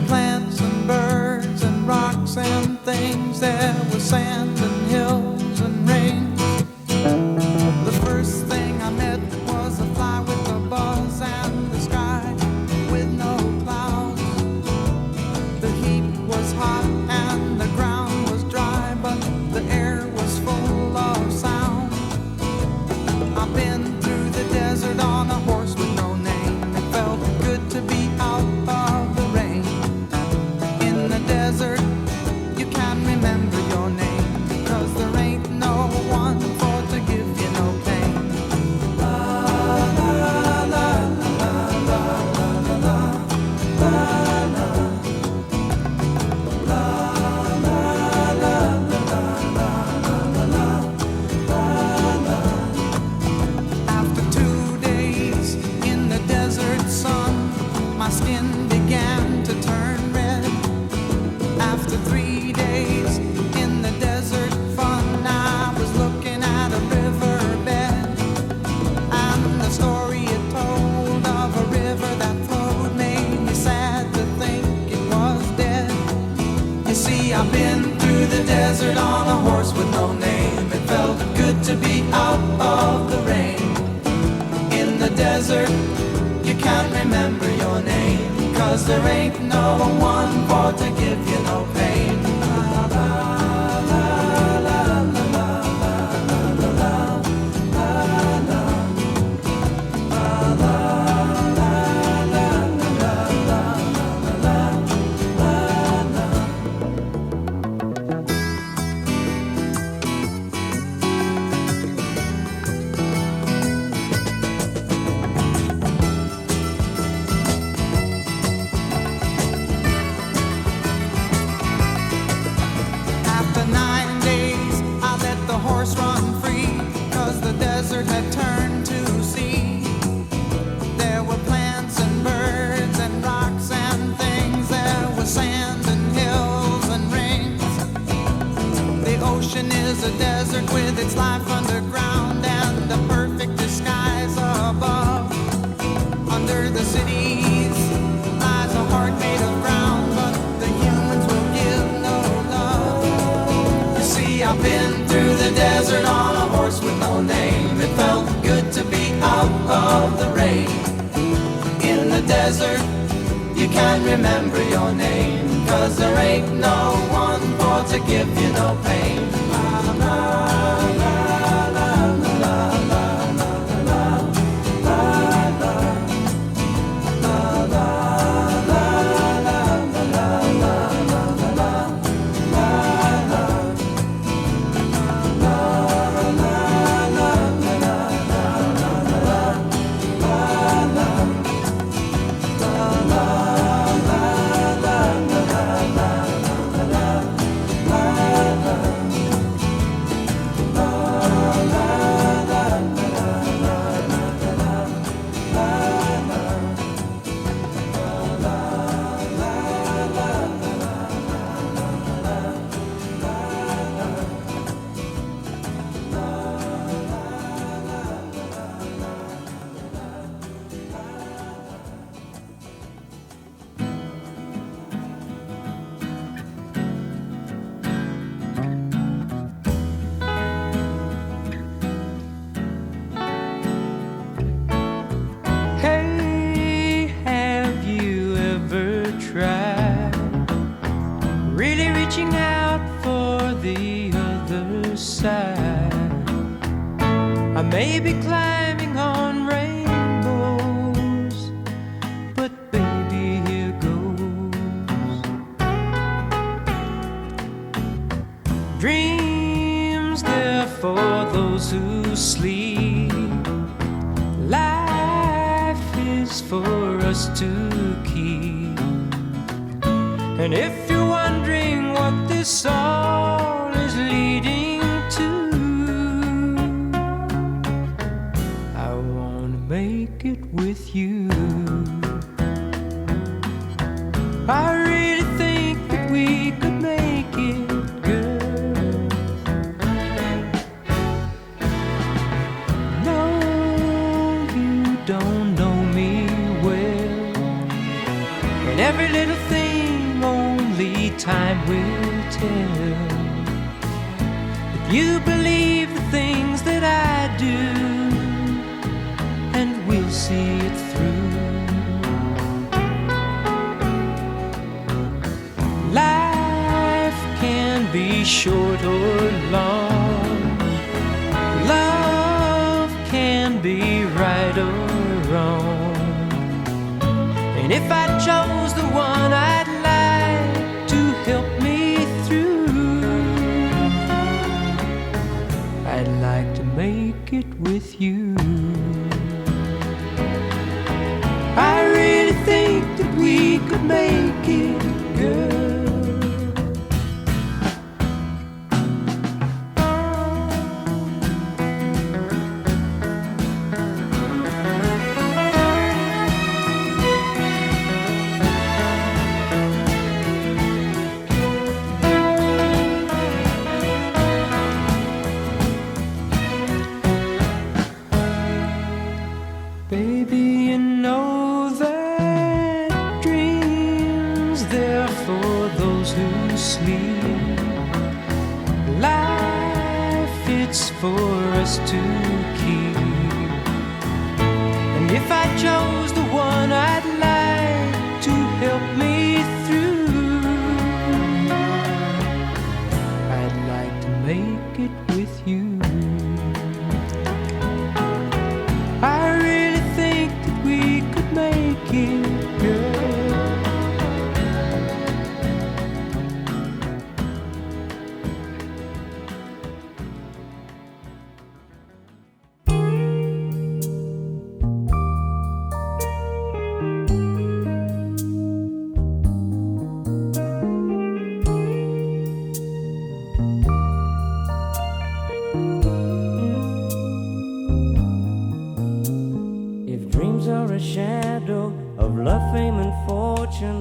plants and birds and rocks and things. There was sand and hills and rain. The first thing I met was a fly with a buzz and the sky with no clouds. The heat was hot and the ground was dry, but the air was full of sound. I've been through the desert on a horse with no name. It felt good to be out of the rain. In the desert, you can't remember your name, because there ain't no one for to give you no pain. La la la la la la la la After 2 days in the desert sun, my skin began to turn red. After 3 days in the desert fun, I was looking at a riverbed, and the story it told of a river that flowed made me sad to think it was dead. You see, I've been through the desert on a horse with no name. It felt good to be out of the rain. In the desert, you can't remember your name, 'cause there ain't no one for to give you no pain. La, la, la, la, la, la, la, la, la, la, la. La, la, la, la, la, la, la, la, la. After 9 days, I let the horse run free, 'cause the desert had turned to sea. There were plants and birds and rocks and things. There was sand and hills and rings. The ocean is a desert with its life underground and the perfect disguise above. Under the cities lies a heart made of ground, but the humans will give no love. You see, I've been through the desert on a horse with no name. It felt good to be out of the rain. In the desert, you can't remember your name, 'cause there ain't no one for to give you no pain. La, la, la, la, la, la, la, la, la, la, la. La, la, la, la, la, la, la, la, la, la, la. La, la, la, la, la, la, la, la, la. Hey, have you ever tried really reaching out for the other side? I may be climbing on rainbows, but baby, here goes. Dreams, they're for those who sleep. Life is for us to keep. And if you're wondering what this all is leading to, I wanna make it with you. I really think that we could make it, girl. No, you don't know me well, and every little thing time will tell. If you believe the things that I do, and we'll see it through. Life can be short or long. Love can be right or wrong. And if I chose the one I'd like to help me through, I'd like to make it with you. I really think that we could make it, girl. To keep. And if I chose the one I'd like to help me through, I'd like to make it with you. I really think that we could make it, girl.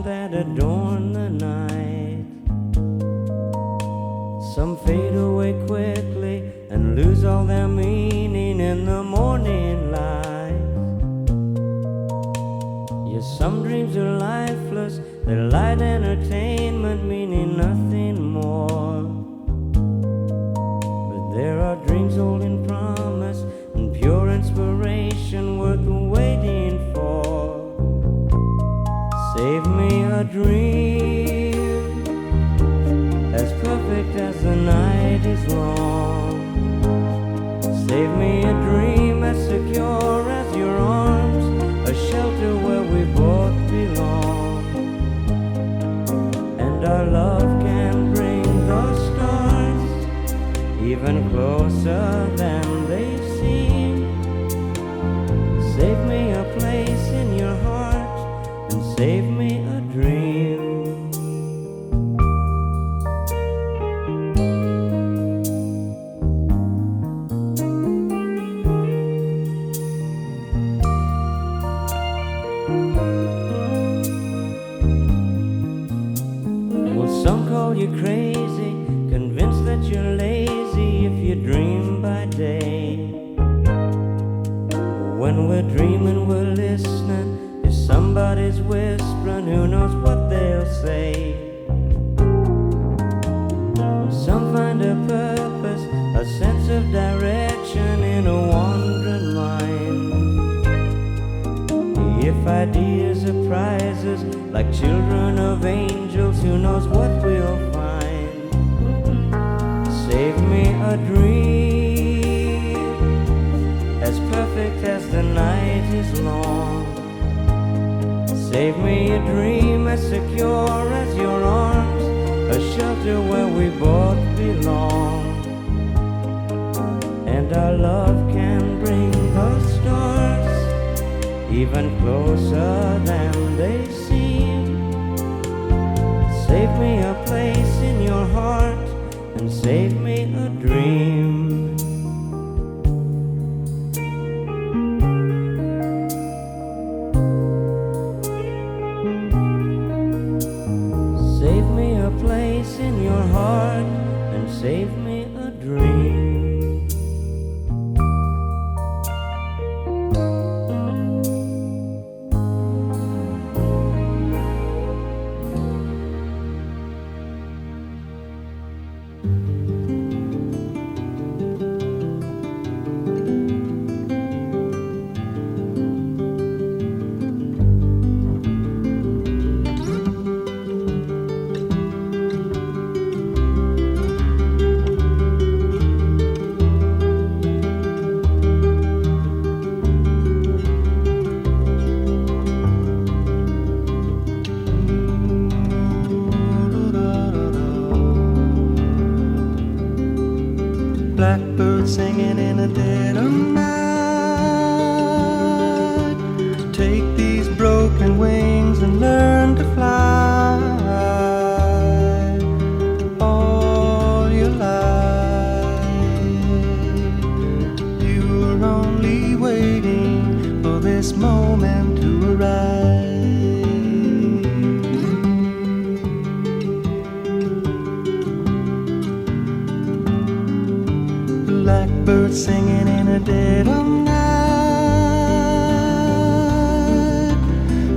That adorn the night. Some fade away quickly and lose all their meaning in the morning light. Yes, some dreams are lifeless, they're light entertainment, meaning nothing more. But there are dreams holding promise and pure inspiration worth waiting for. Save me a dream as perfect as the night is long. Save me a dream as secure as your arms, a shelter where we both belong. And our love can bring the stars even closer than they seem. Save me a place in your heart and save me a dream. Well, some call you crazy, convinced that you're lazy if you dream by day. When we're dreaming, we're listening. Somebody's whispering, who knows what they'll say. Some find a purpose, a sense of direction in a wandering mind. If ideas are prizes, like children of angels, who knows what we'll find. Save me a dream as perfect as the night is long. Save me a dream as secure as your arms, a shelter where we both belong. And our love can bring the stars even closer than they seem. Save me a place in your heart and save me a dream. In your heart and save me a dream. singing in the dead of night. Take these broken wings and learn to fly all your life. You were only waiting for this moment to arrive. Blackbird singing in the dead of night.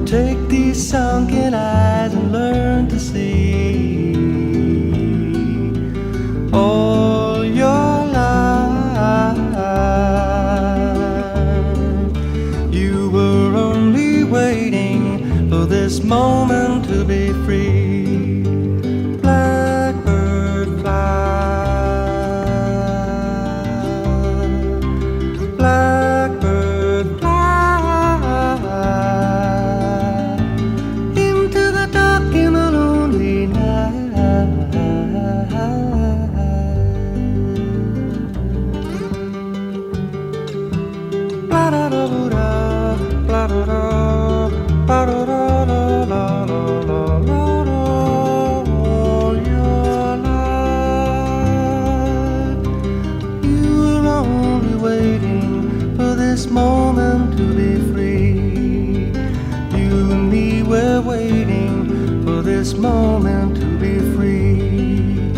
Take these sunken eyes and learn to see all your life. You were only waiting for this moment to be free. Blackbird fly. Moment to be free. You and me were waiting for this moment to be free.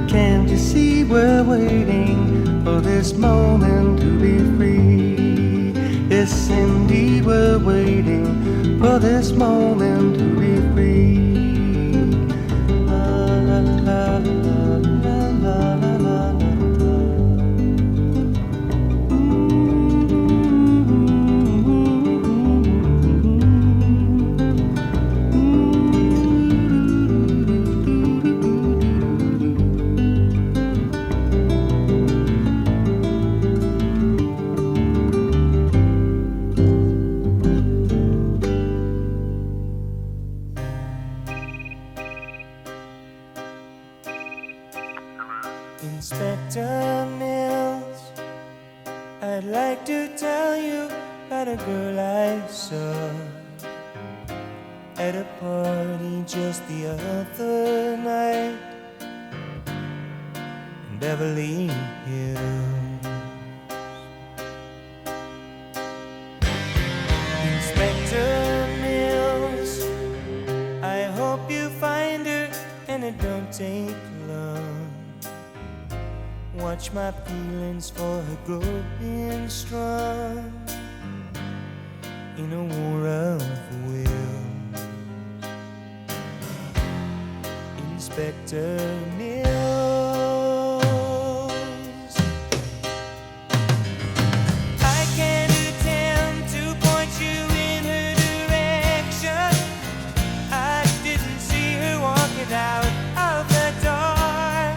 Can't you see we're waiting for this moment to be free? Yes, indeed, we're waiting for this moment to be free. La, la, la, la, la, la, la. Inspector Mills, I'd like to tell you about a girl I saw at a party just the other night in Beverly Hills. Inspector Mills, I hope you find her and it don't take long. Watch my feelings for her growing strong in a war of will. Inspector Mills, I can't attempt to point you in her direction. I didn't see her walking out of the door.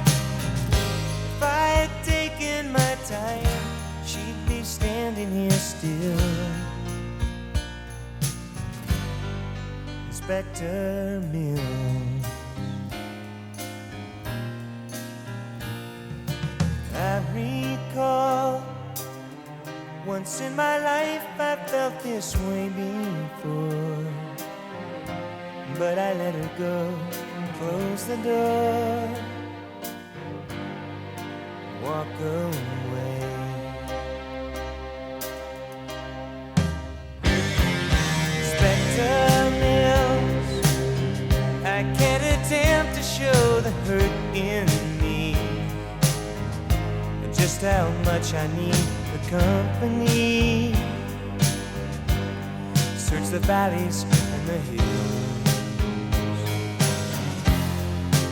If I had taken my time, she'd be standing here still. Inspector Mills, I recall once in my life I felt this way before, but I let her go, close the door, walk away. Inspector Mills, I can't attempt to show the hurt in me, just how much I need the company. Search the valleys and the hills.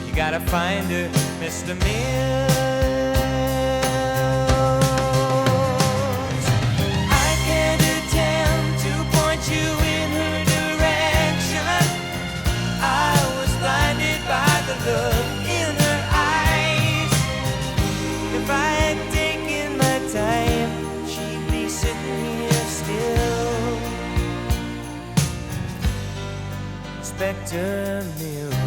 You gotta find her, Mr. Mills. I can't attempt to point you in her direction. I was blinded by the look in her eyes. If I had taken my time, she'd be sitting here still. Inspector Mills.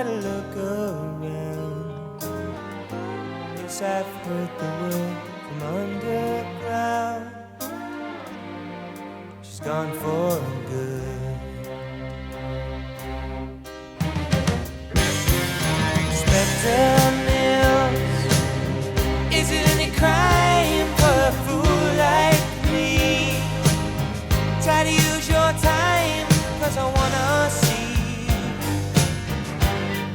try to look around. Yes, I've heard the word from underground. She's gone for good. Inspector Mills, is it any crime for a fool like me? Try to use your time, 'cause I wanna see.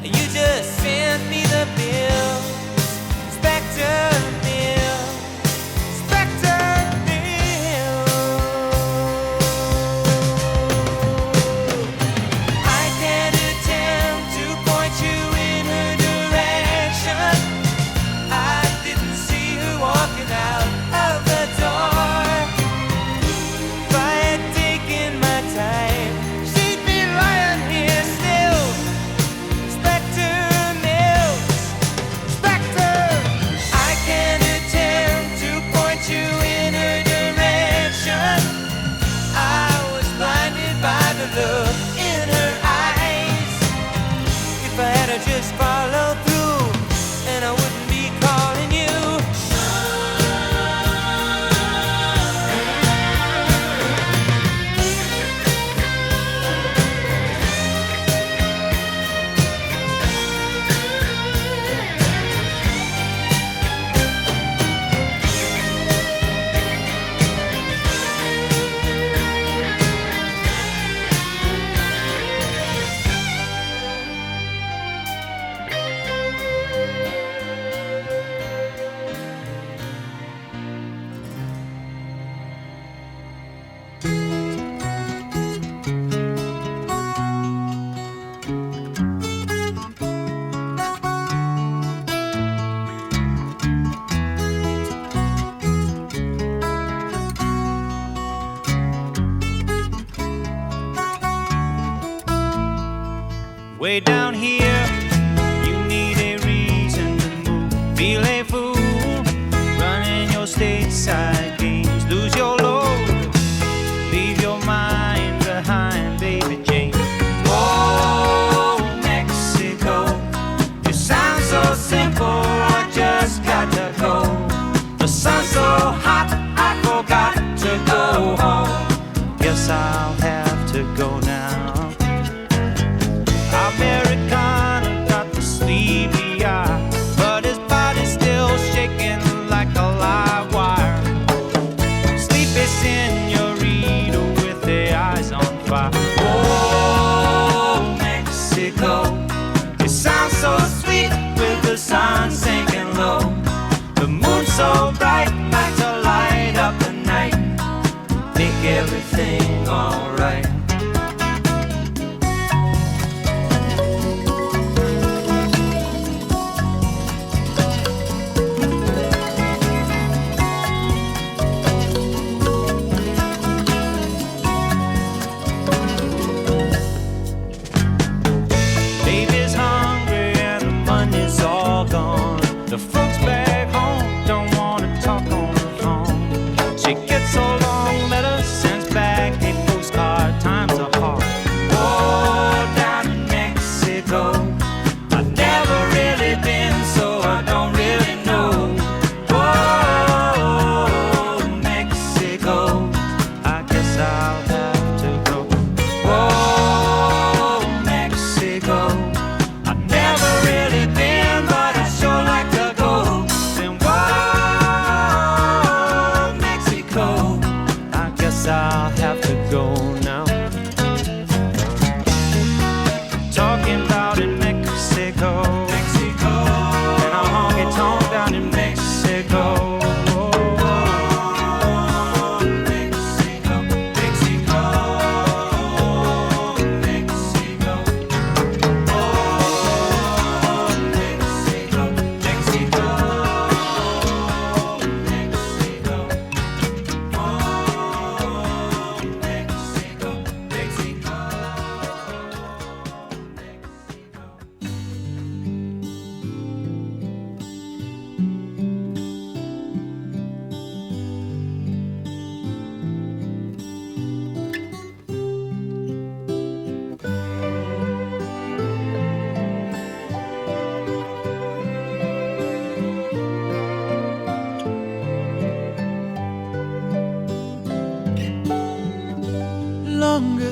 You just sent me the bill. Inspector Mills, Inspector Mills. I can't attempt to point you in her direction. I didn't see her walking out of the door. If I had taken my time, she'd be lying here still. Inspector Mills, Inspector. I can't attempt to point you in her direction. I was blinded by the look in her eyes. If I had to just follow through, then I wouldn't be calling you. Way down here, you need a reason to move. Feel a fool, running your stateside games. Lose your load, leave your mind behind, baby Jane. Oh, Mexico, you sound so simple, I just got to go. The sun's so hot, I forgot to go home. Guess I'll have to go now. Americana got the sleepy eye, but his body's still shaking like a live wire.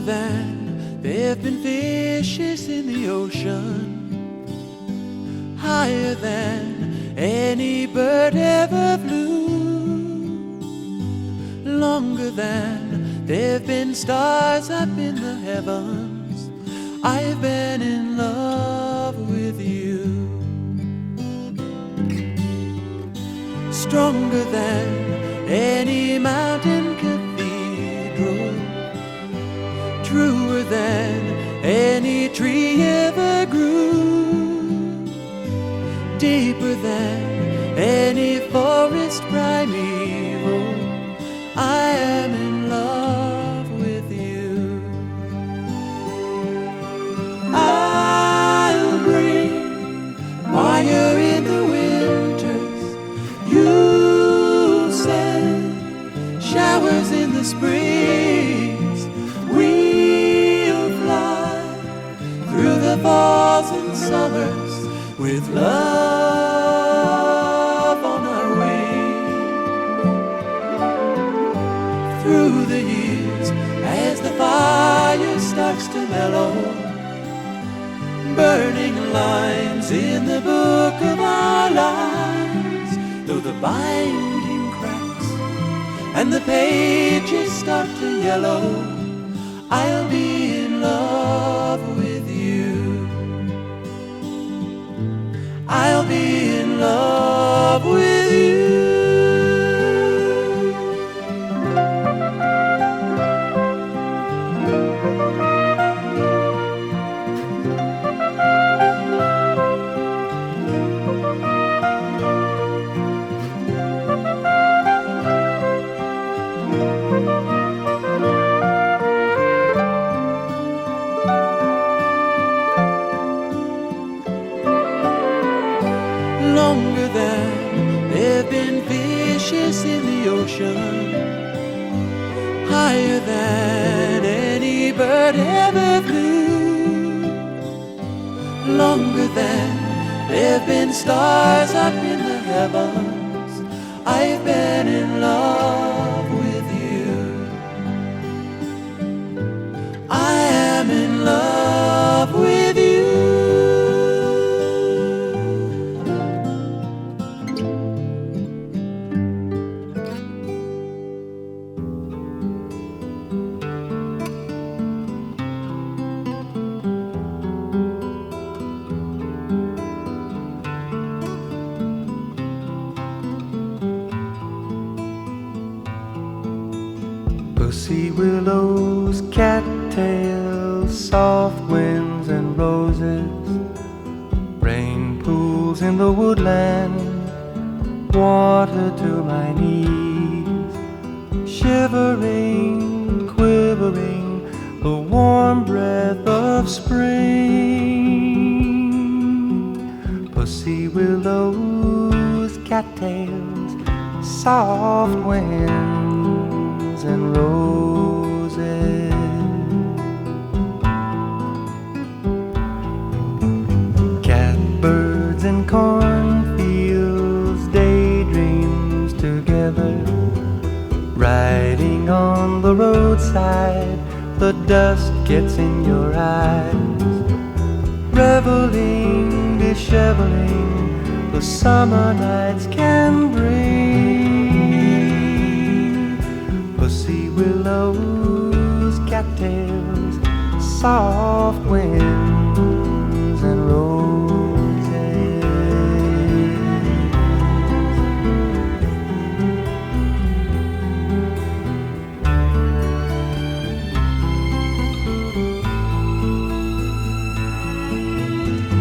than there've been fishes in the ocean, higher than any bird ever flew, longer than there've been stars up in the heavens. I've been in love with you. Stronger than any mountain cathedral, truer than any tree ever grew, deeper than any forest primeval. I am in love with you. I'll bring fire in the winters, you'll send showers in the springs. We'll fly through the falls and summers with love on our wings. Through the years, as the fire starts to mellow, burning lines in the book of our lives, though the binding cracks and the pages start to yellow, I'll be in love with you. I'll be in love with you. Longer than there've been fishes in the ocean, higher than any bird ever flew, longer than there've been stars up in the heavens. I've been in love with you. I am in love with you. Pussywillows, cattails, soft winds and roses, rain pools in the woodland, water to my knees, shivering, quivering, the warm breath of spring. Pussywillows, cattails, soft winds and roses, catbirds and cornfields, daydreams together, riding on the roadside, the dust gets in your eyes, reveling, disheveling, the summer nights can bring. Pussywillows, cattails, soft winds and roses.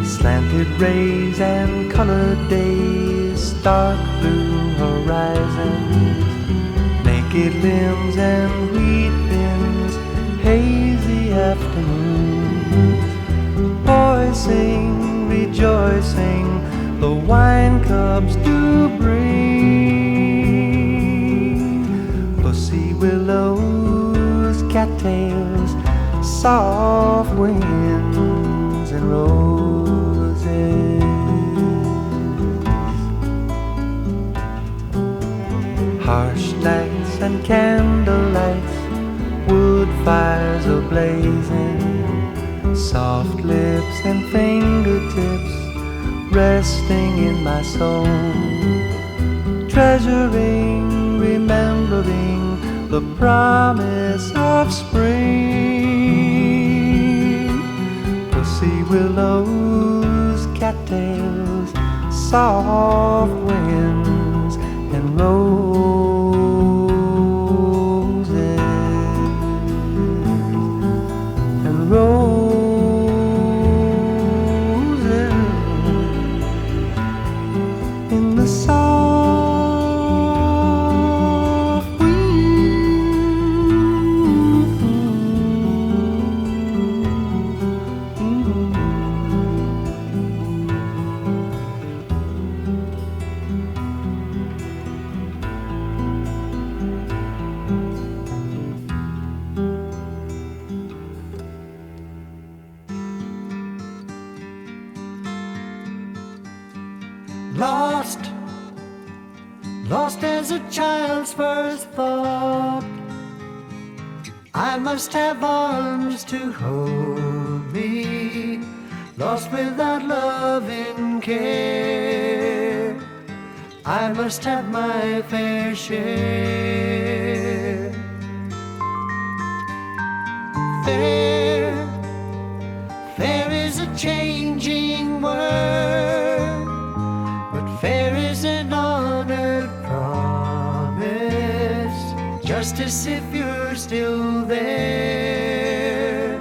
Slanted rays and colored days, dark blue horizons, naked limbs and wheat bins, hazy afternoons, boys sing, rejoicing, the wine cups do bring. Pussywillows, cattails, soft winds and roses. Harsh lights and candlelights, wood fires are blazing, soft lips and fingertips resting in my soul, treasuring, remembering the promise of spring. Pussywillows, cattails, soft winds and roses and roses in the soft Lost, lost as a child's first thought. I must have arms to hold me, lost without love and care. I must have my fair share. Fair, fair is a changing word, but fair is an honored promise. Justice, if you're still there,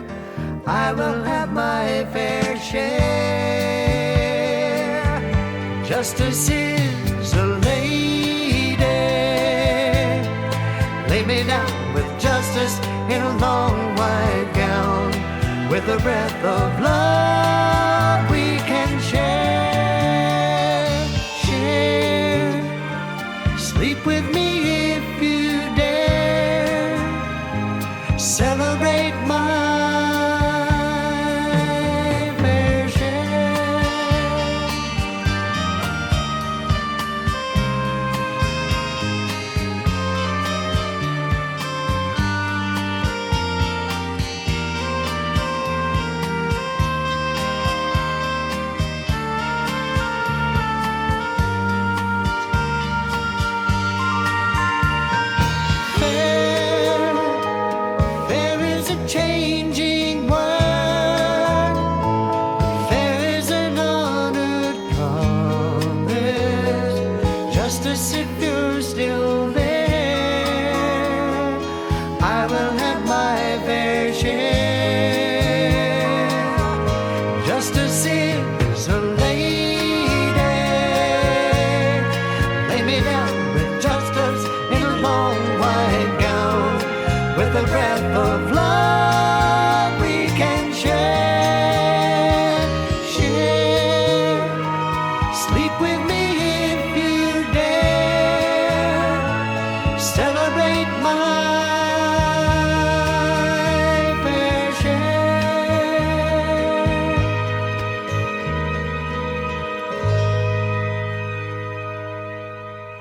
I will have my fair share. Justice is a lady. Lay me down with justice in a long white gown, with a breath of love we can share. Share, sleep with me if you dare. Celebrate my fair share. Fair is a changing word, fair is an honored promise. Justice, if you're still there, I will have my fair share. Justice is a lady. Lay me down with justice in a long white gown, with a breath of love we can share. Share, sleep with me if you dare. Celebrate my fair share.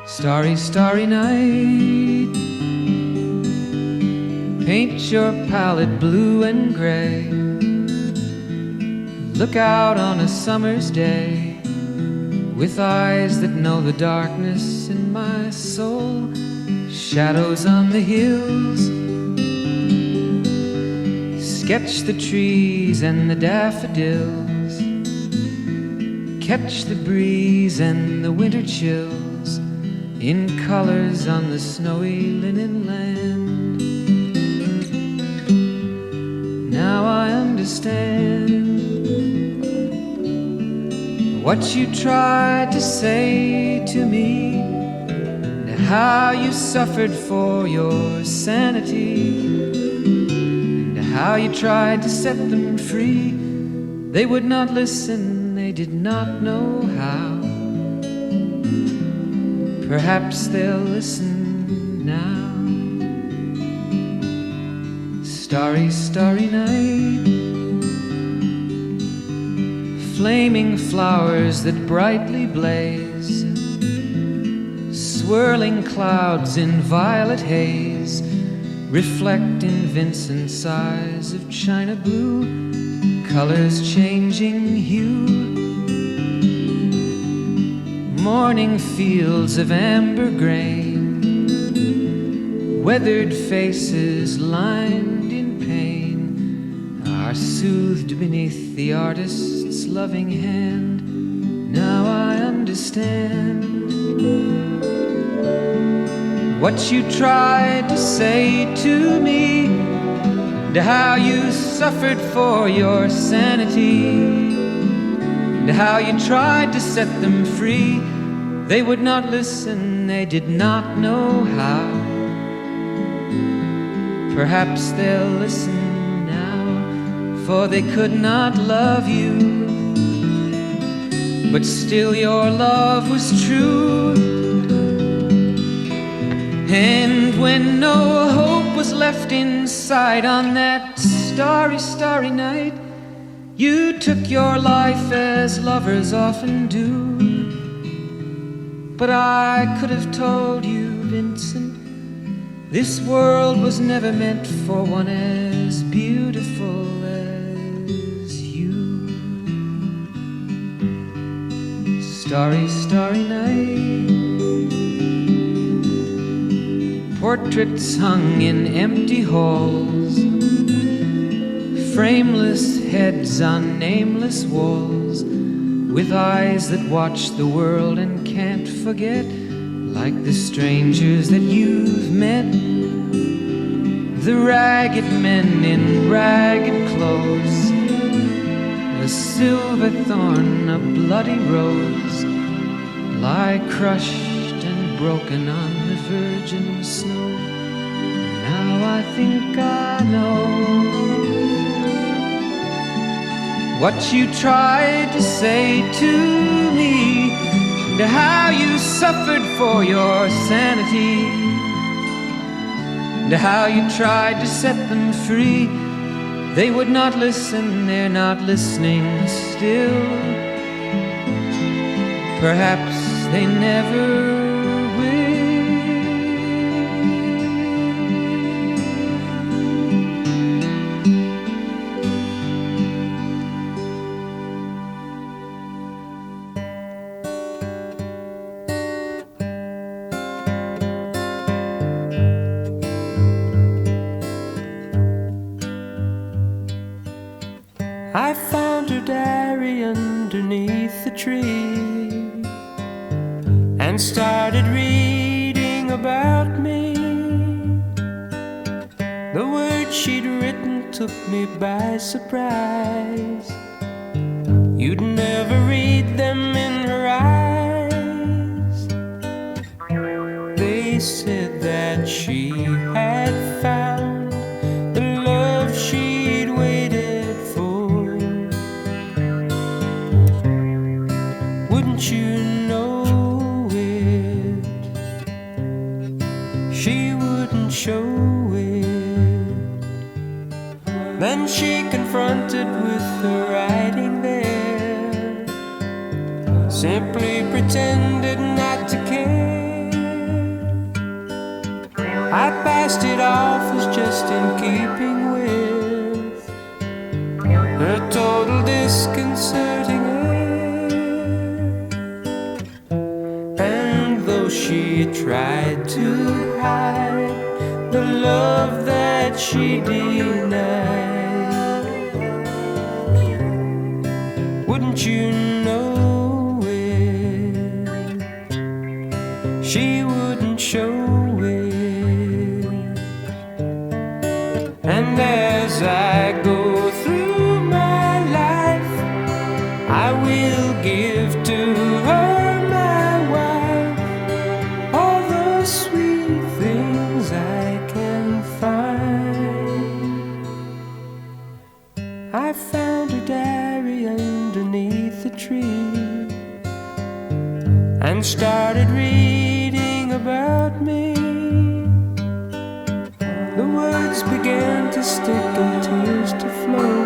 Starry, starry night, paint your palette blue and gray. Look out on a summer's day, with eyes that know the darkness in my soul. Shadows on the hills, sketch the trees and the daffodils, catch the breeze and the winter chills in colors on the snowy linen land. Now I understand what you tried to say to me, and how you suffered for your sanity, and how you tried to set them free. They would not listen, they did not know how. Perhaps they'll listen now. Starry, starry night, flaming flowers that brightly blaze, swirling clouds in violet haze, reflect in Vincent's eyes of china blue, colors changing hue. Morning fields of amber grain, weathered faces lined in pain, are soothed beneath the artist's loving hand. Now I understand what you tried to say to me, and how you suffered for your sanity, and how you tried to set them free. They would not listen, they did not know how. Perhaps they'll listen now, for they could not love you, but still your love was true. And when no hope was left inside on that starry, starry night, you took your life as lovers often do. But I could have told you, Vincent, this world was never meant for one as beautiful as you. Starry, starry night, portraits hung in empty halls, frameless heads on nameless walls, with eyes that watch the world and can't forget, like the strangers that you've met, the ragged men in ragged clothes, a silver thorn, a bloody rose, lie crushed and broken on the virgin snow. Now I think I know what you tried to say to me, and how you suffered for your sanity, and how you tried to set them free. They would not listen, they're not listening still. Perhaps they never I found her diary underneath the tree and started reading about me. The words she'd written took me by surprise. You'd never read them in her eyes. They said that she had found the love she'd waited for. Wouldn't you know it? She wouldn't show it. Then she confronted with her writing there, simply pretended not to care. I passed it off as just in keeping with her total disconcerting air. And though she tried to hide the love that she denied, wouldn't you know it? She wouldn't show it. And as I go through my life, I will give to her, my wife, all the sweet things I can find. I found her diary underneath the tree and started reading about me. The words began to stick and tears to flow.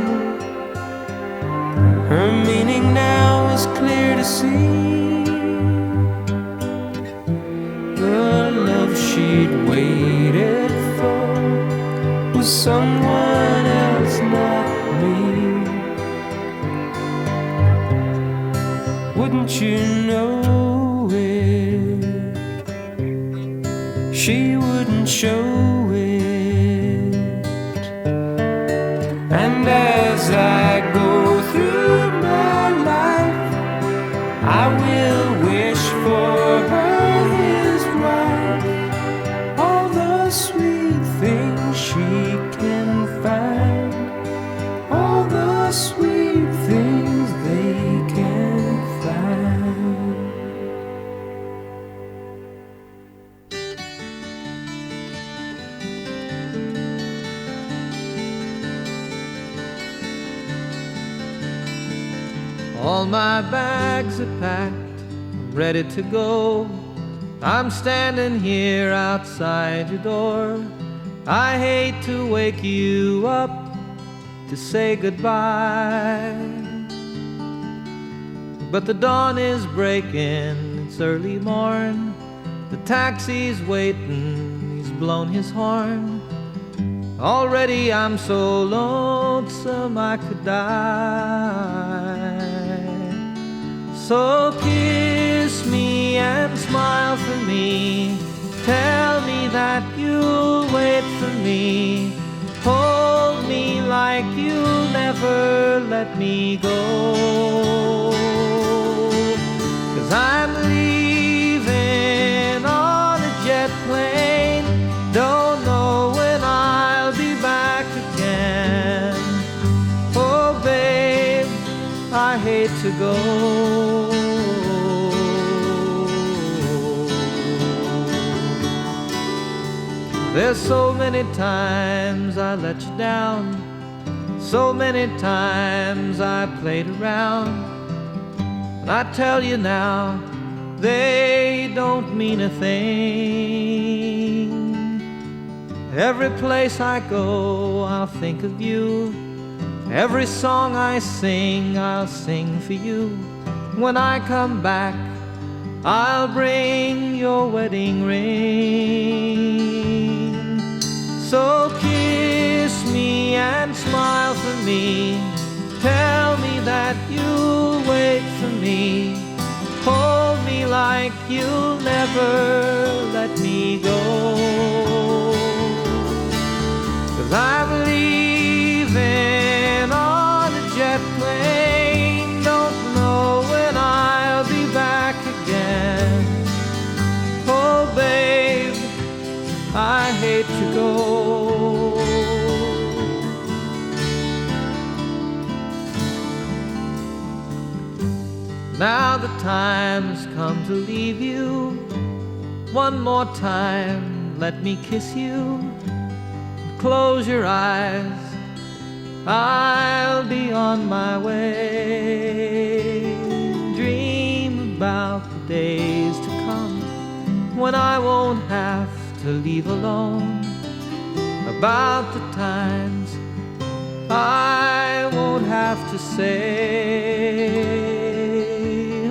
Her meaning now is clear to see. The love she'd waited for someone else, not me. Wouldn't you know it? She wouldn't show it. And as I go through my life, I will wish for her his wife, all the sweet things she can find, all the sweet things they can find. All my bags are packed, ready to go. I'm standing here outside your door. I hate to wake you up to say goodbye, but the dawn is breaking, it's early morn. The taxi's waiting, he's blown his horn. Already I'm so lonesome I could die. So kiss me and smile for me. Tell me that you'll wait for me. Hold me like you'll never let me go. 'Cause I'm leaving on a jet plane. Don't know when I'll be back again. Oh babe, I hate to go. There's so many times I let you down, so many times I played around. And I tell you now, they don't mean a thing. Every place I go, I'll think of you. Every song I sing, I'll sing for you. When I come back, I'll bring your wedding ring. So kiss me and smile for me. Tell me that you'll wait for me. Hold me like you'll never let me go. 'Cause I'm leaving on a jet plane. Don't know when I'll be back again. Oh babe, I hate to go. Now the time's come to leave you. One more time, let me kiss you. Close your eyes, I'll be on my way. Dream about the days to come when I won't have to leave alone. About the times I won't have to say,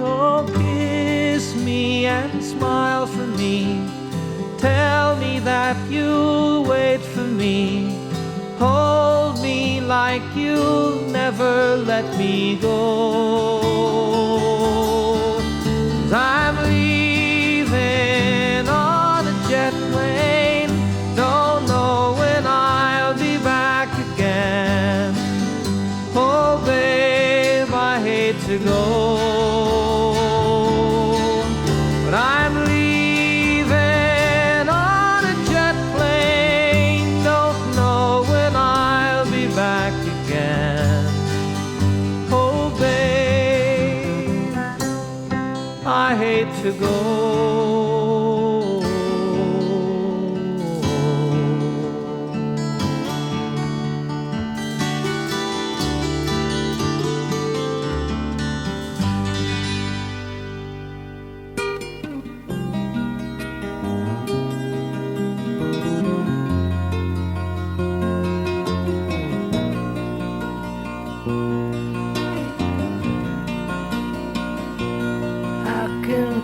oh, kiss me and smile for me. Tell me that you'll wait for me. Hold me like you'll never let me go. 'Cause I'm leaving on a jet plane. Don't know when I'll be back again. Oh babe, I hate to go, but I'm leaving on a jet plane. Don't know when I'll be back again. Oh babe, I hate to go.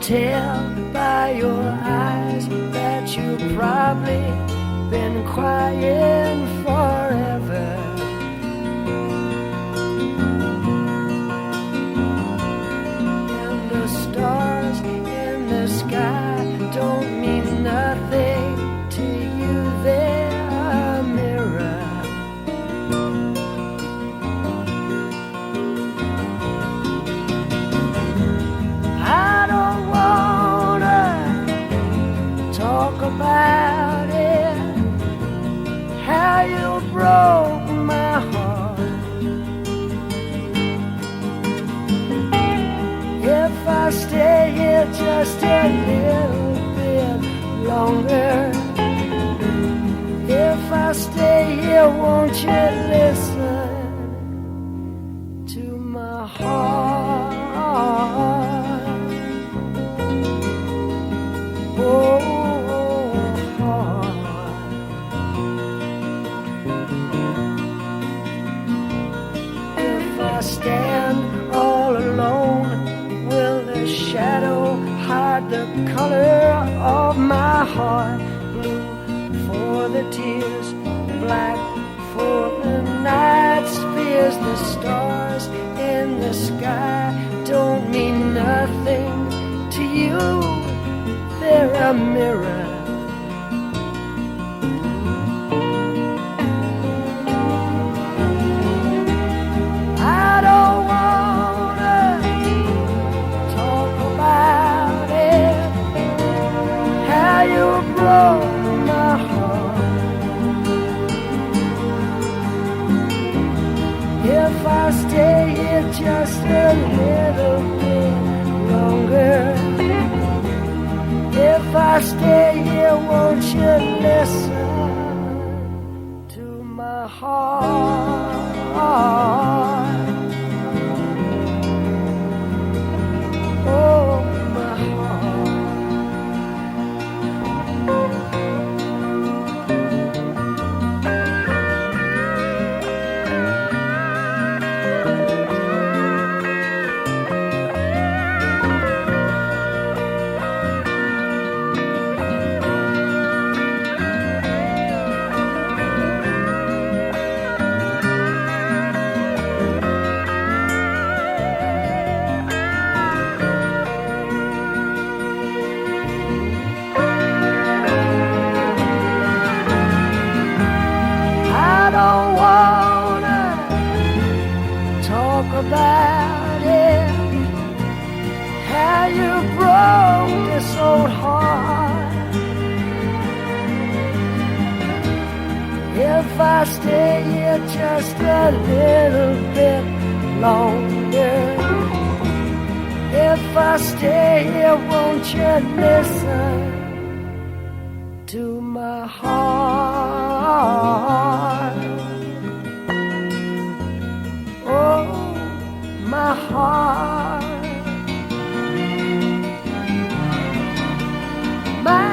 Tell by your eyes that you've probably been crying for broke my heart. If I stay here just a little bit longer, if I stay here, won't you listen to my heart? Oh, heart. If I stand all alone, will the shadow hide the color of my heart? Blue for the tears, black for the night's fears. The stars in the sky don't mean nothing to you. They're a mirror. I don't wanna talk about it, how you broke my heart. If I stay here just a little bit longer, if I stay here, won't you listen to my heart? Oh, my heart. About it, how you broke this old heart. If I stay here just a little bit longer, if I stay here, won't you listen to my heart? Oh, my heart, my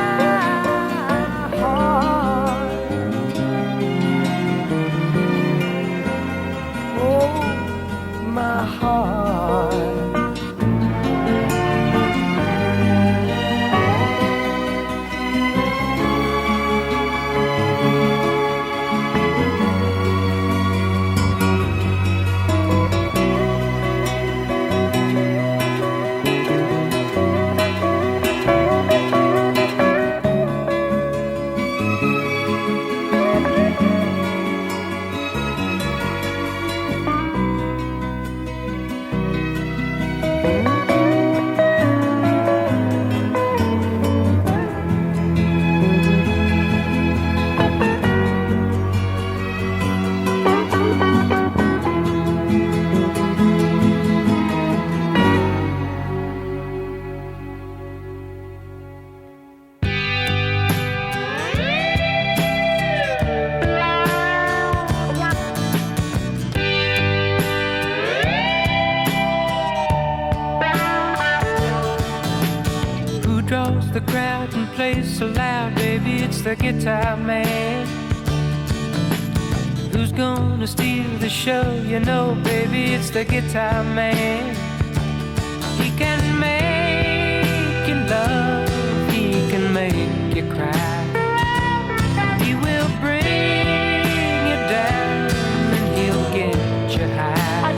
heart, oh, my heart. The crowd and plays so loud, baby, it's the guitar man. Who's gonna steal the show? You know, baby, it's the guitar man. He can make you love, he can make you cry. He will bring you down and he'll get you high.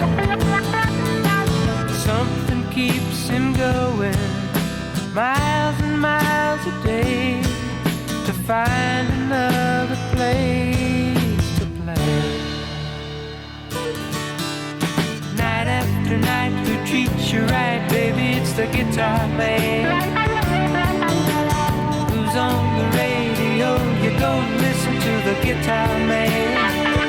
Something keeps him going, miles and miles a day, to find another place to play. Night after night, who treats you right, baby, it's the guitar man. Who's on the radio, you go listen to the guitar man.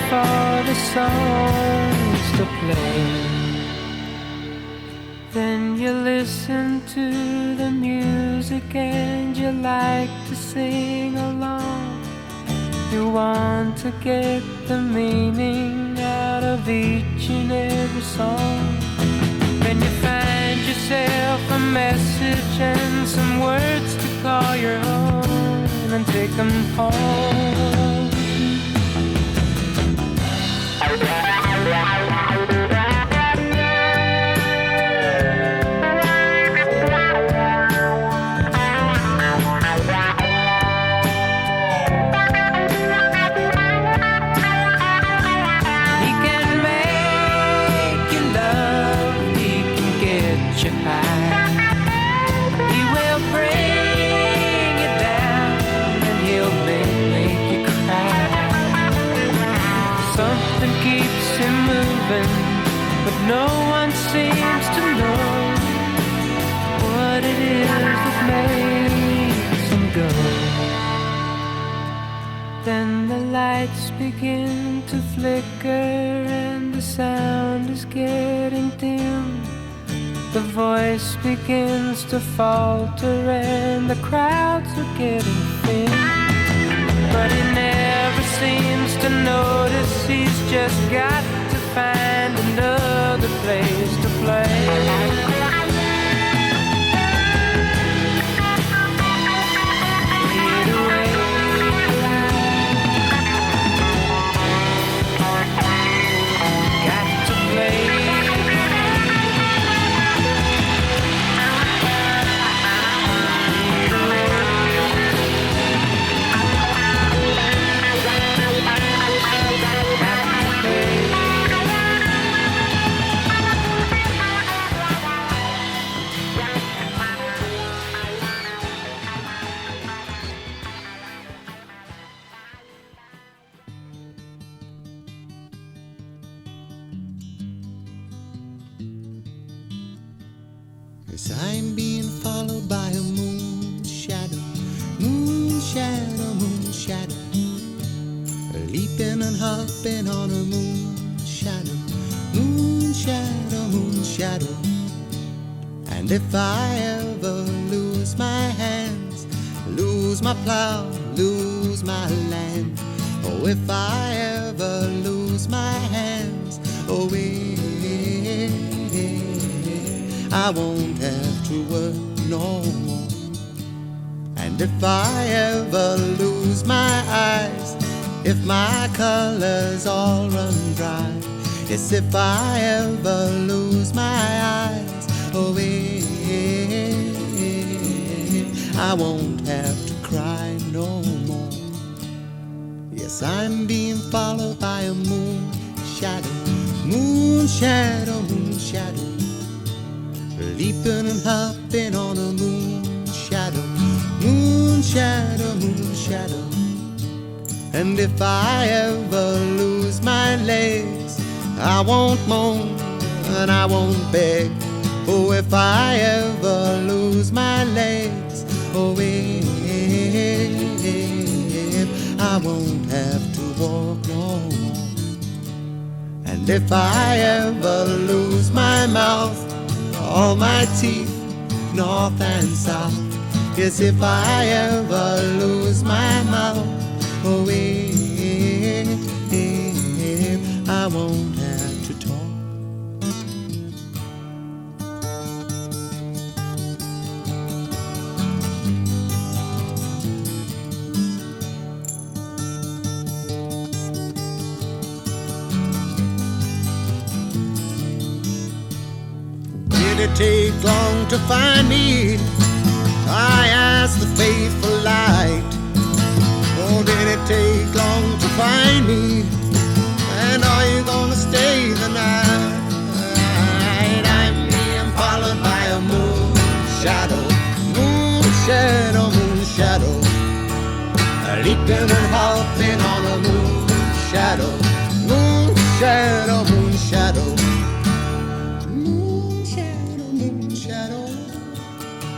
for the songs to play. Then you listen to the music and you like to sing along. You want to get the meaning out of each and every song. Then you find yourself a message and some words to call your own and take them home. But no one seems to know what it is that makes him go. Then the lights begin to flicker and the sound is getting dim. The voice begins to falter and the crowds are getting thin. But he never seems to notice, he's just got to find another place to play. Lead away. Got to play. As I'm being followed by a moon shadow, moon shadow, moon shadow, leaping and hopping on a moon shadow, moon shadow, moon shadow. And if I ever lose my hands, lose my plow, lose my land, oh, if I ever lose my hands, oh, I won't have to work no more. And if I ever lose my eyes, if my colors all run dry, yes, if I ever lose my eyes, oh, I won't have to cry no more. Yes, I'm being followed by a moon shadow, moon shadow, moon shadow, leaping and hopping on a moon shadow, moon shadow, moon shadow. And if I ever lose my legs, I won't moan and I won't beg. Oh, if I ever lose my legs, oh, I won't have to walk no more. And if I ever lose my mouth, all my teeth, north and south, yes, if I ever lose my mouth, oh, I won't have to talk. Did it take long to find me? I asked the faithful light. Oh, did it take long to find me? And are you gonna stay the night? I'm being followed by a moon shadow, moon shadow, moon shadow, leaping and hopping on a moon shadow, moon shadow, moon shadow, moon shadow, moon shadow,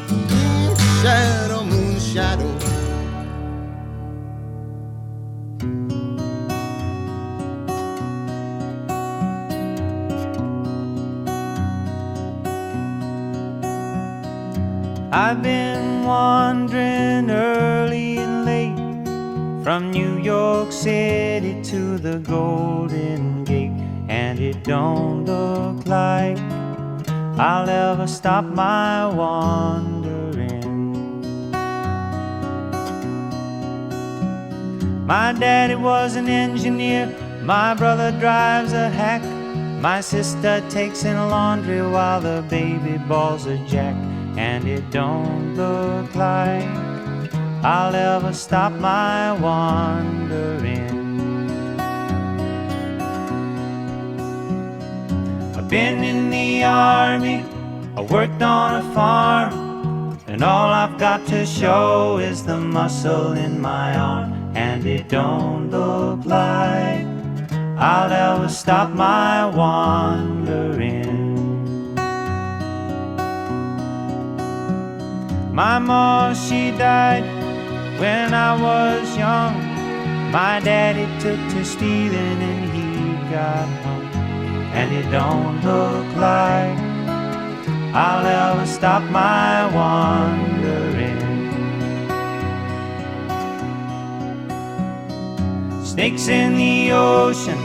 moon shadow, moon shadow. I've been wandering early and late from New York City to the Golden Gate, and it don't look like I'll ever stop my wandering. My daddy was an engineer, my brother drives a hack, my sister takes in laundry while the baby balls a jack, and it don't look like I'll ever stop my wandering. I've been in the army, I worked on a farm, and all I've got to show is the muscle in my arm, and it don't look like I'll ever stop my wandering. My ma, she died when I was young. My daddy took to stealing and he got hung, and it don't look like I'll ever stop my wandering. Snakes in the ocean,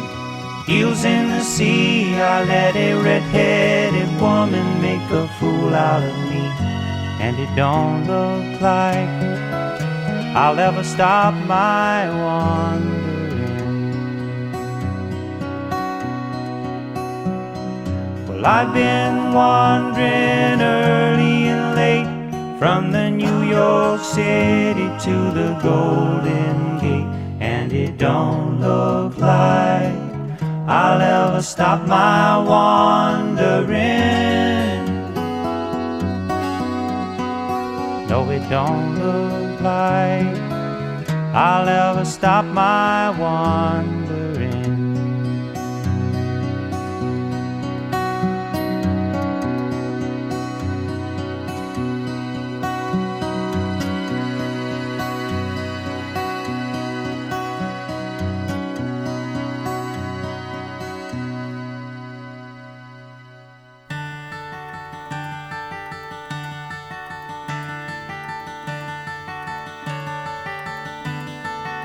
eels in the sea. I let a red-headed woman make a fool out of me, and it don't look like I'll ever stop my wandering. Well, I've been wandering early and late from the New York City to the Golden Gate, and it don't look like I'll ever stop my wandering. No, it don't look like I'll ever stop my wandering.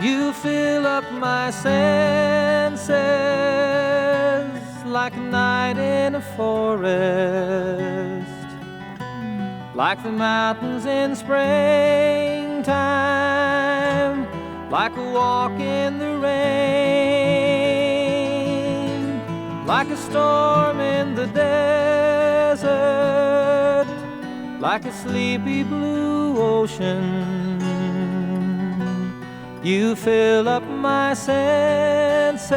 You fill up my senses like a night in a forest, like the mountains in springtime, like a walk in the rain, like a storm in the desert, like a sleepy blue ocean. You fill up my senses,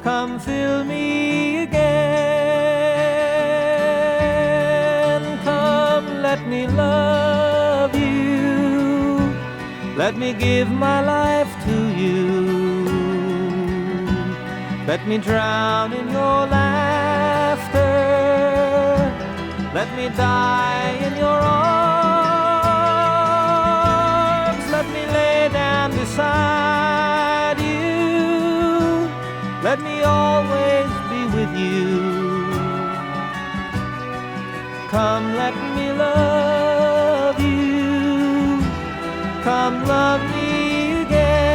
come fill me again. Come, let me love you, let me give my life to you. Let me drown in your laughter, let me die in your arms. Down beside you, let me always be with you. Come, let me love you, come love me again.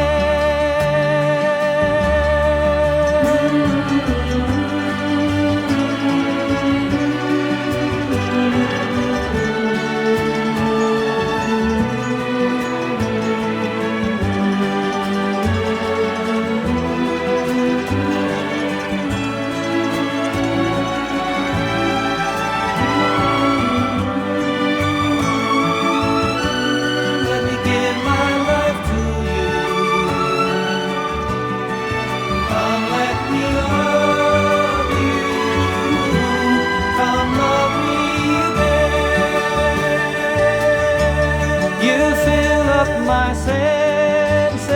My senses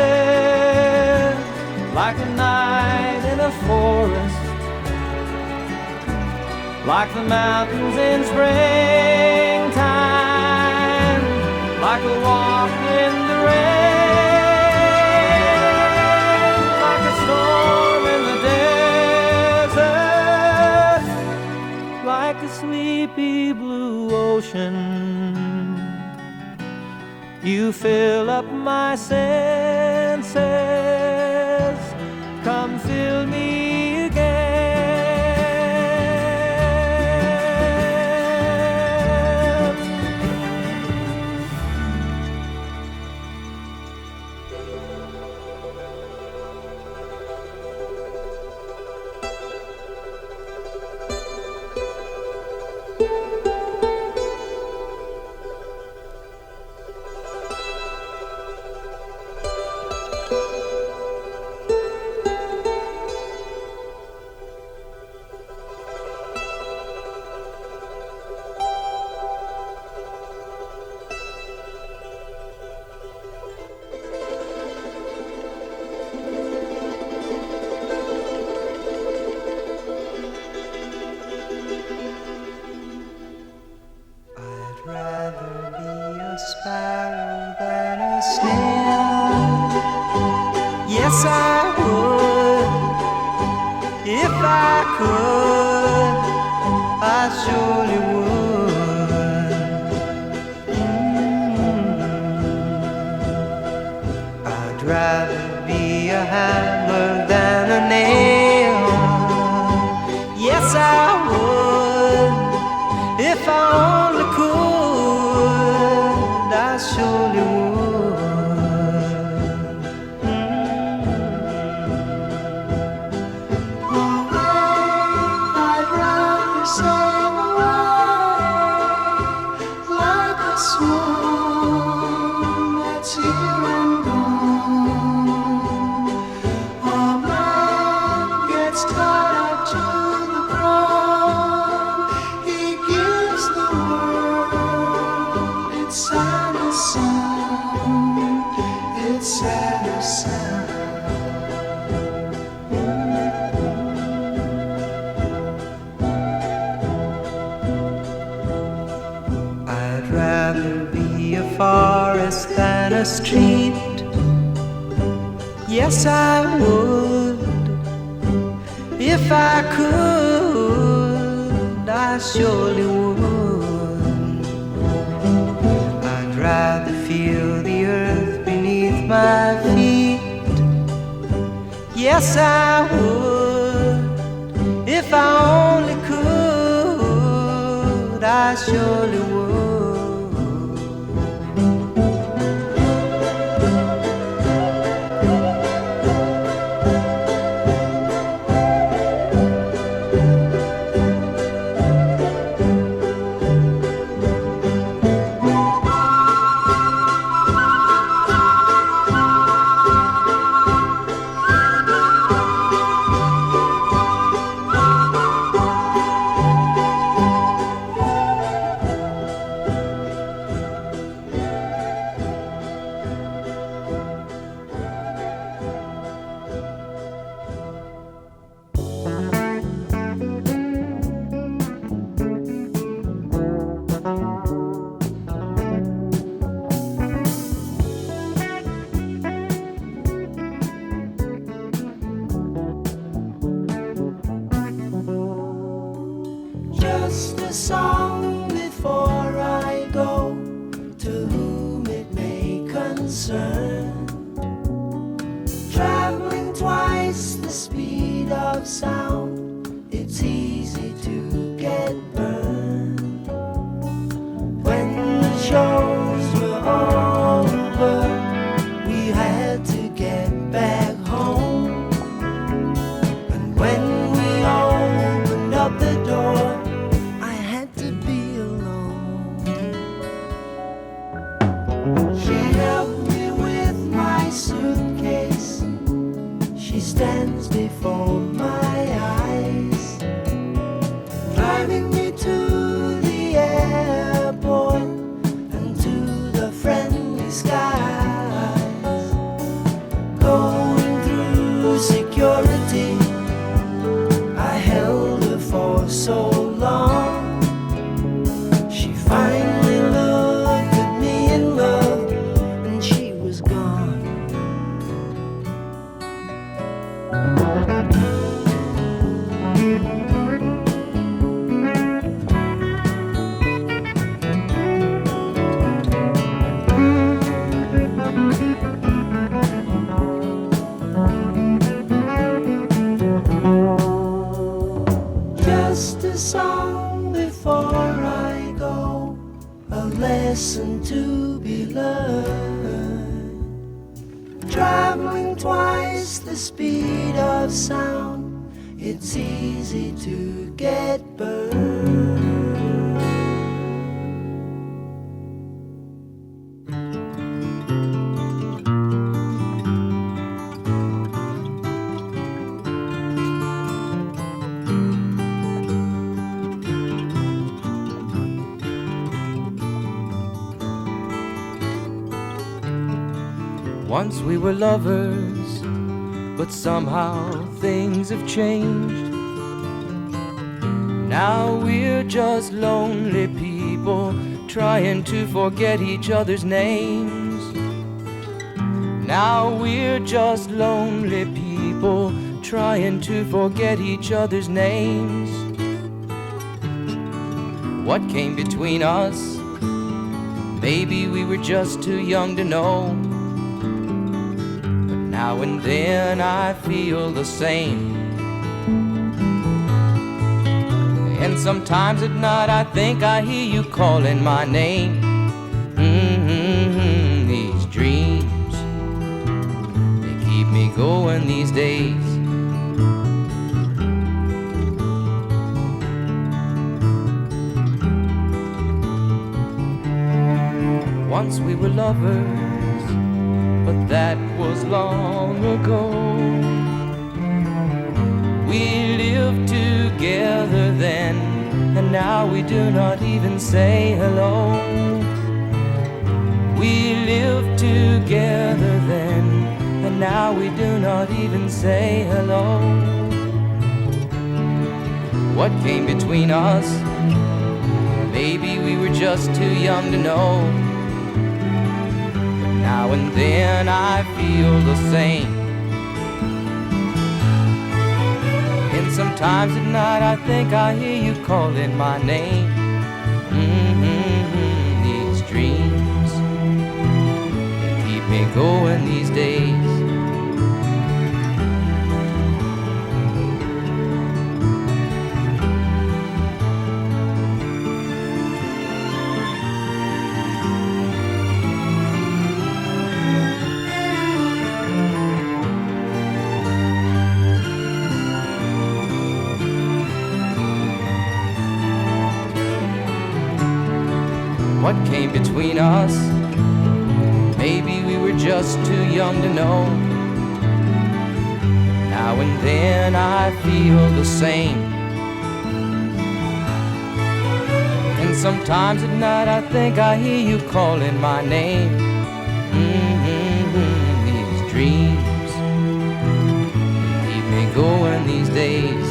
like a night in a forest, like the mountains in springtime, like a walk in the rain, like a storm in the desert, like a sleep baby blue ocean. You fill up my senses, come fill me again. Yes, I would. If I could, I surely would. I'd rather be a hammer than a nail. Yes, I would. If I only could, I surely would. Forest than a street. Yes, I would. If I could, I surely would. I'd rather feel the earth beneath my feet. Yes, I would. If I only could, I surely would. When we opened up the door, I had to be listen to be learned. Traveling twice the speed of sound, it's easy to get burned. Once we were lovers, but somehow things have changed. Now we're just lonely people trying to forget each other's names. Now we're just lonely people trying to forget each other's names. What came between us? Maybe we were just too young to know. Now and then I feel the same. And sometimes at night I think I hear you calling my name. These dreams, they keep me going these days. Once we were lovers, but that was long ago. We lived together then, and now we do not even say hello. We lived together then, and now we do not even say hello. What came between us? Maybe we were just too young to know. Now and then I feel the same. And sometimes at night I think I hear you calling my name. These dreams, they keep me going these days. What came between us? Maybe we were just too young to know. Now and then I feel the same. And sometimes at night I think I hear you calling my name. These dreams, they keep me going these days.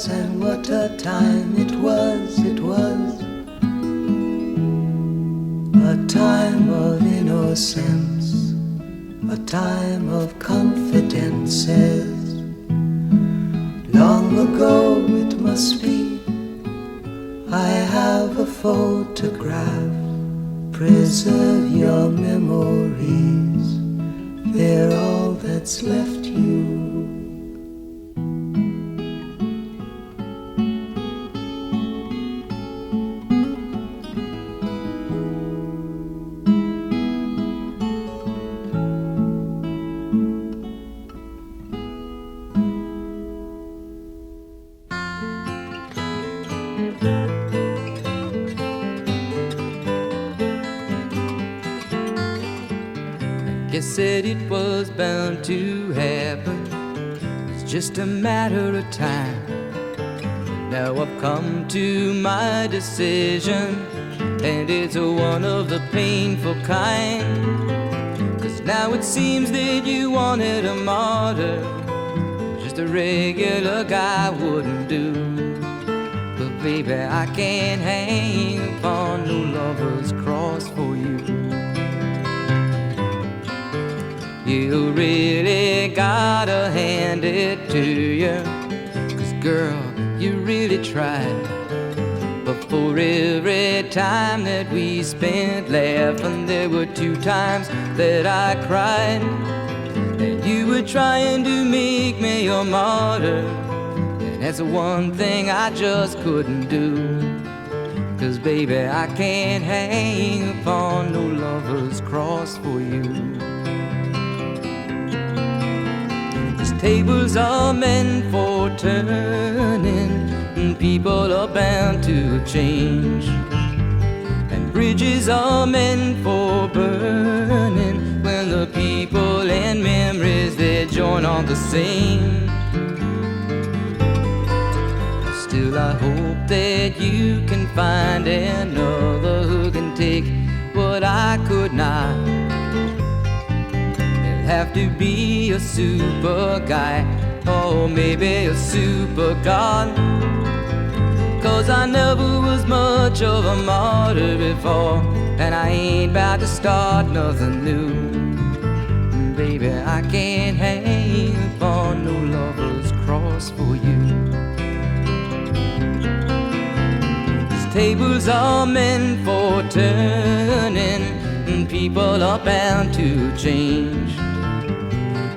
And what a time it was, a time of innocence, a time of confidences. Long ago it must be, I have a photograph, preserve your memories, they're all that's left you. Said it was bound to happen. It's just a matter of time. Now I've come to my decision, and it's one of the painful kind. 'Cause now it seems that you wanted a martyr, just a regular guy wouldn't do. But baby, I can't hang upon no lover's cross for you. You really gotta hand it to you, 'cause girl, you really tried. But for every time that we spent laughing, there were 2 times that I cried. And you were trying to make me your martyr, and that's the one thing I just couldn't do. 'Cause baby, I can't hang upon no lover's cross for you. These tables are meant for turning, and people are bound to change. And bridges are meant for burning, when the people and memories they join on the same. Still I hope that you can find another who can take what I could not. It'll have to be a super guy, or maybe a super god. 'Cause I never was much of a martyr before, and I ain't about to start nothing new. Baby, I can't hang upon no lover's cross for you. These tables are meant for turning, and people are bound to change.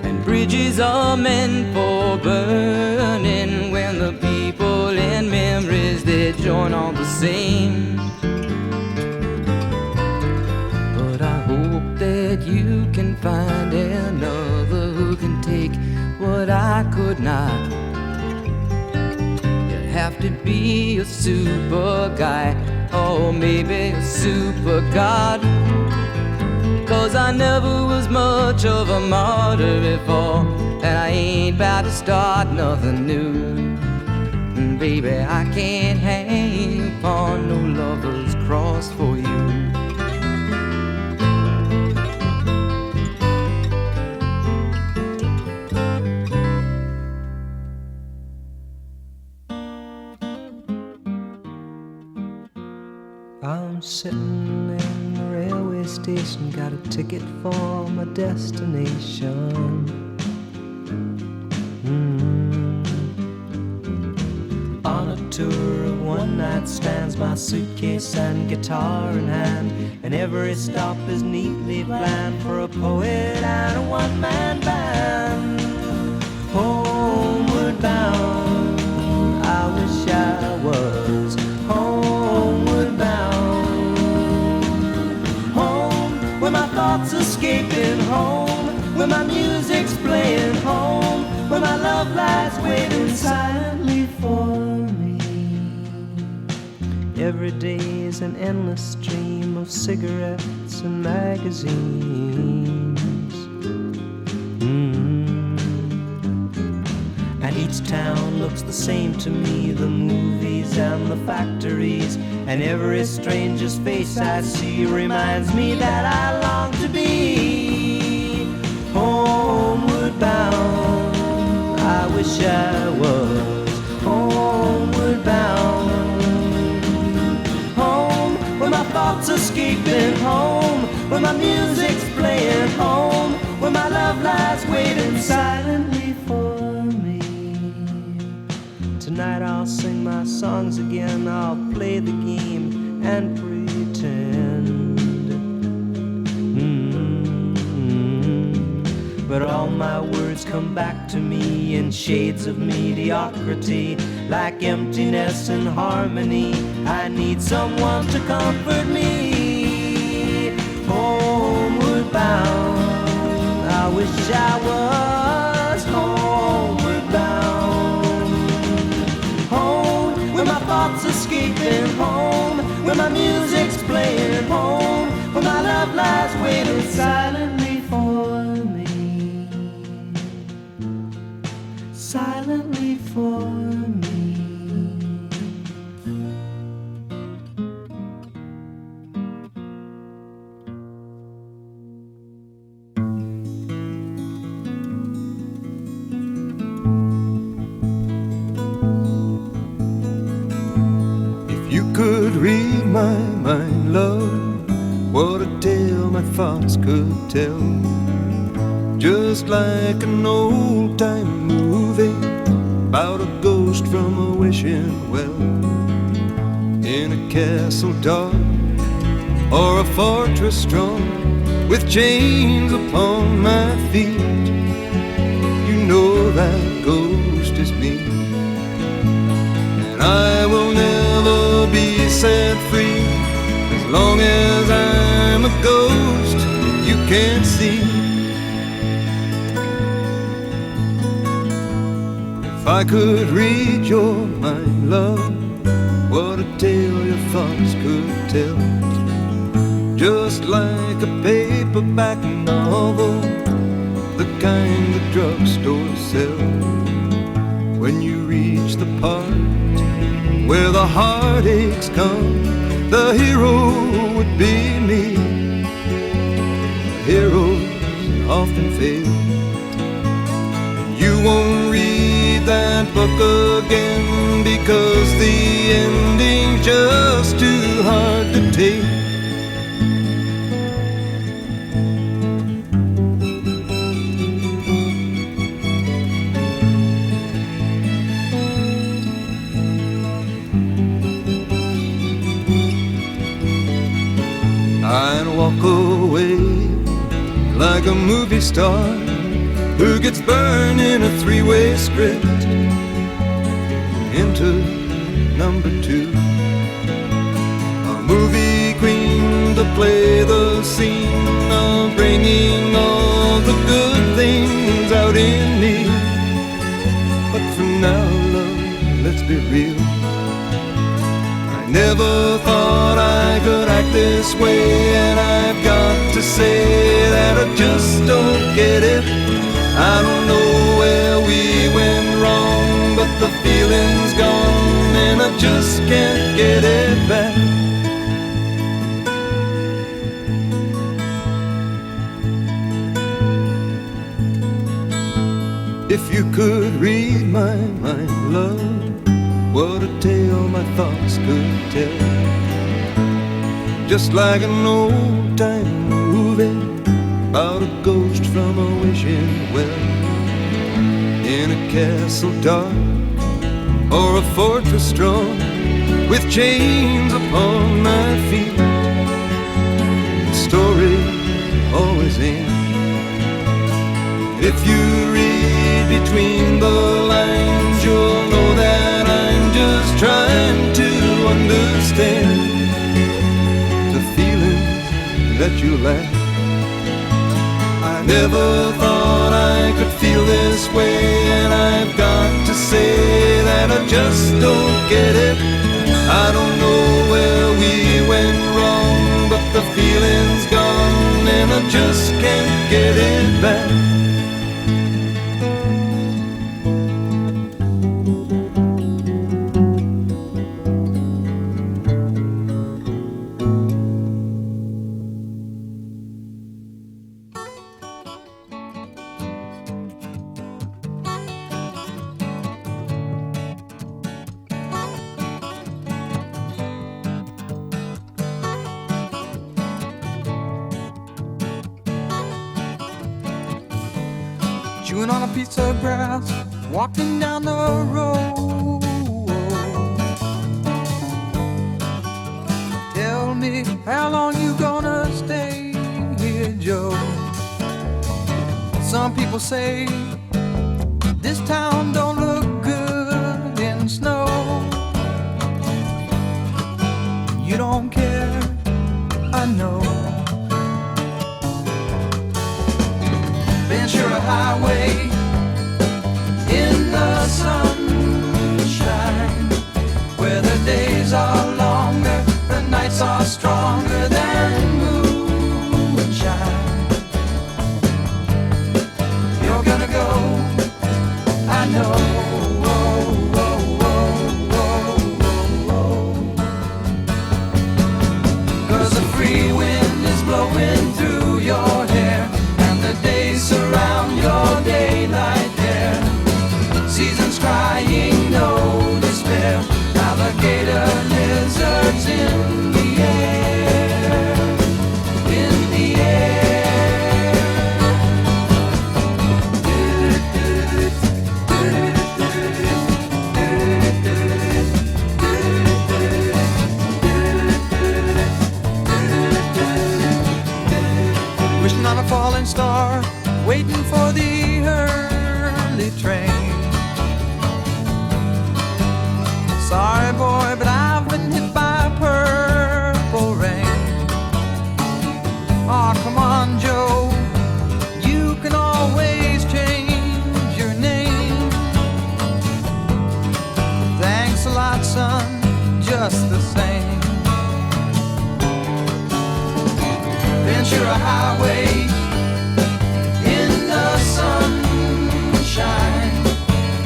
And bridges are meant for burning, when the people and memories they join on the same. But I hope that you can find another who can take what I could not. You'll have to be a super guy, or maybe a super god. 'Cause I never was much of a martyr before, and I ain't about to start nothing new. Baby, I can't hang upon no lover's cross for you. I'm sitting in the railway station, got a ticket for my destination. On a tour of one-night stands, my suitcase and guitar in hand, and every stop is neatly planned for a poet and a one-man band. Homeward bound, I wish I was homeward bound. Home, where my thoughts escaping, home, where my music's playing, home, where my love lies waiting silently for me. Every day is an endless stream of cigarettes and magazines. And each town looks the same to me, the movies and the factories, and every stranger's face I see reminds me that I long to be homeward bound. I wish I was homeward bound. Home, where my thoughts escaping, home, where my music's playing, home, where my love lies waiting silently for me. Tonight I'll sing my songs again, I'll play the game and pretend. But all my words come back to me in shades of mediocrity, like emptiness and harmony. I need someone to comfort me. Homeward bound, I wish I was homeward bound. Home, where my thoughts escaping, home, where my music's playing, home, where my love lies waiting silently for me. Silently for me. You could read my mind, love, what a tale my thoughts could tell. Just like an old-time movie about a ghost from a wishing well. In a castle dark or a fortress strong, with chains upon my feet, you know that ghost is me. And I will never be set free as long as I'm a ghost that you can't see. If I could read your mind, love, what a tale your thoughts could tell. Just like a paperback novel, the kind the drugstores sell. When you reach the part where the heartaches come, the hero would be me. Heroes often fail, and you won't read that book again because the ending's just too hard to take. I'd walk away like a movie star who gets burned in a three-way script into number two. A movie queen to play the scene of bringing all the good things out in me. But for now, love, let's be real, I never thought I could act this way, and I've got to say that I just don't get it. I don't know where we went wrong, but the feeling's gone and I just can't get it back. If you could read my mind, love, what a tale my thoughts could tell. Just like an old-time movie about a ghost from a wishing well. In a castle dark or a fortress strong, with chains upon my feet, the story always ends. If you read between the lines, you'll know that I'm just trying to understand the feelings that you lack. I never thought I could feel this way, and I've got to say that I just don't get it. I don't know where we went wrong, but the feeling's gone and I just can't get it back. Chewing on a piece of grass, walking down the road. Tell me, how long you gonna stay here, Joe? Some people say this town don't look good in snow. You don't care, I know. Ventura Highway in the sunshine, where the days are longer, the nights are stronger than moonshine. You're gonna go, I know. Cause the free wind is blowing through your hair, and the days surround your daylight there. Seasons cry sun just the same. Ventura Highway in the sunshine,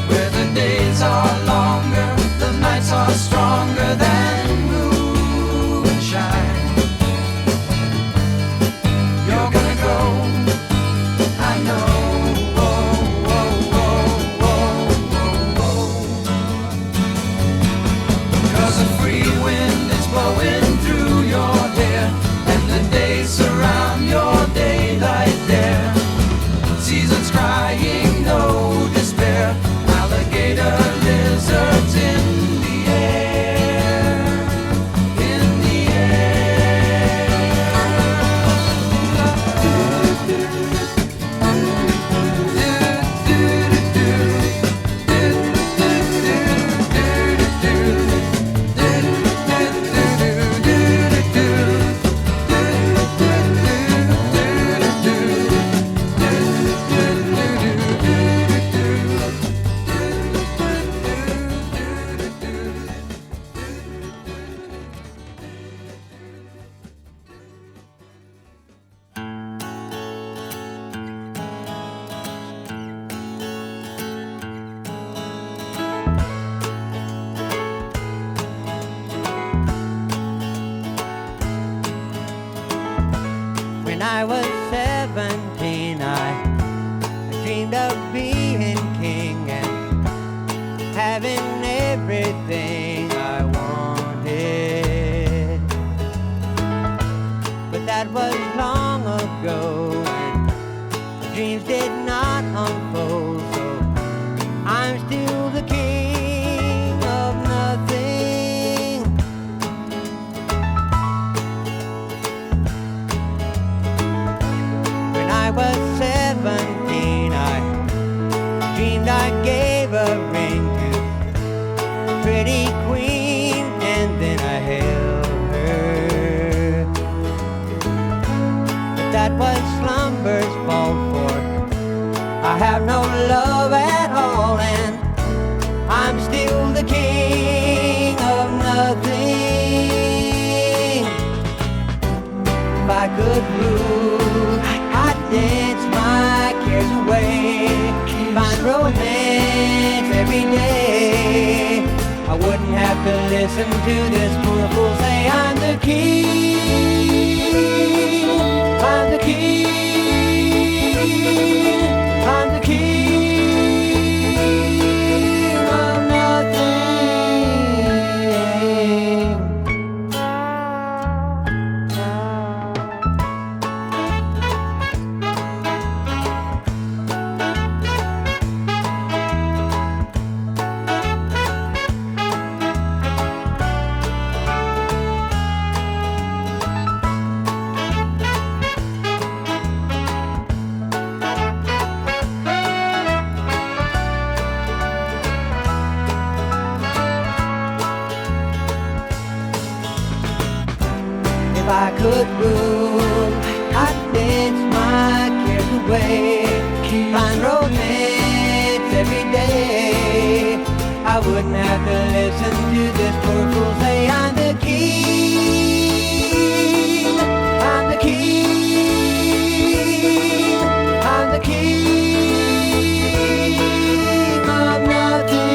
where the days are longer, the nights are stronger than moonshine. You're gonna go, I know. Blowing through your hair, and the days surround your daylight there. Seasons crying, no despair. Alligator lizards in the air, in the When I was 17, I dreamed of being king and having everything I wanted. But that was long ago, and dreams did not unfold, so I'm still the king of nothing. I was 17, I dreamed I gave a ring to a pretty queen, and then I held her. But that was slumber's fault, for I have no love at all, and I'm still the king of nothing. If I could rule, I'd dance my cares away, find romance every day. I wouldn't have to listen to this poor fool say I'm the king, I'm the king, I'm the king of nothing. If I could rule, I'd dance my cares away, find romance every day. I wouldn't have to listen to this poor fool say I'm the king, I'm the king, I'm the king of nothing.